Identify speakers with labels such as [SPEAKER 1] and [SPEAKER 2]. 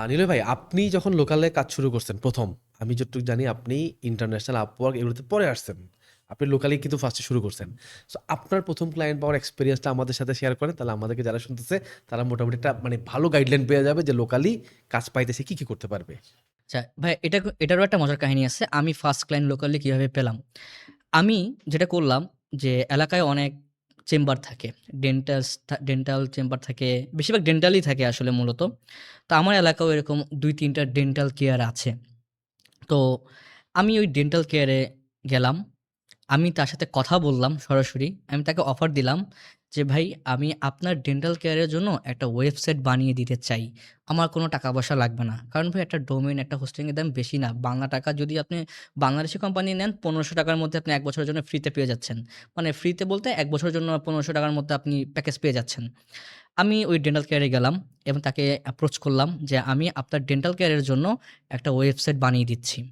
[SPEAKER 1] নিলয় ভাই, আপনি যখন লোকালে কাজ শুরু করছেন ১ম, আমি যতটুকু জানি আপনি ইন্টারন্যাশনাল Upwork এগুলোতে পরে আসছেন। আপনি লোকালি কিন্তু ফার্স্টে শুরু করছেন। সো আপনার ১ম ক্লায়েন্ট পাওয়ার এক্সপেরিয়েন্সটা আমাদের সাথে শেয়ার করেন। তাহলে আমাদেরকে যারা শুনতেছে তারা মোটামুটি একটা মানে ভালো গাইডলাইন পেয়ে যাবে যে লোকালি কাজ পাইতে সে কি করতে পারবে।
[SPEAKER 2] আচ্ছা ভাই এটারও একটা মজার কাহিনী আছে। আমি ফার্স্ট ক্লায়েন্ট লোকালি কিভাবে পেলাম? আমি যেটা করলাম যে এলাকায় অনেক চেম্বার থাকে। ডেন্টাল চেম্বার থাকে। বেশিরভাগ ডেন্টালই থাকে আসলে মূলত। তো আমার এলাকায়ও এরকম ২-৩ টা ডেন্টাল কেয়ার আছে। তো আমি ওই ডেন্টাল কেয়ারে গেলাম। আমি তার সাথে কথা বললাম সরাসরি। আমি তাকে অফার দিলাম যে, "ভাই আমি আপনার ডেন্টাল কেয়ারের জন্য একটা ওয়েবসাইট বানিয়ে দিতে চাই। আমার কোনো টাকা-পয়সা লাগবে না।" কারণ ভাই একটা ডোমেইন, একটা হোস্টিং এর দাম বেশি না। বাংলা টাকা যদি আপনি বাংলাদেশী কোম্পানি নেন ৳১৫০০ র মধ্যে আপনি ১ বছরের জন্য ফ্রিতে পেয়ে যাচ্ছেন। মানে ফ্রিতে বলতে ১ বছরের জন্য ৳১৫০০ র মধ্যে আপনি প্যাকেজ পেয়ে যাচ্ছেন। আমি ওই ডেন্টাল কেয়ারে গেলাম এবং তাকে অ্যাপ্রোচ করলাম যে, "আমি আপনার ডেন্টাল কেয়ারের জন্য একটা ওয়েবসাইট বানিয়ে দিচ্ছি।"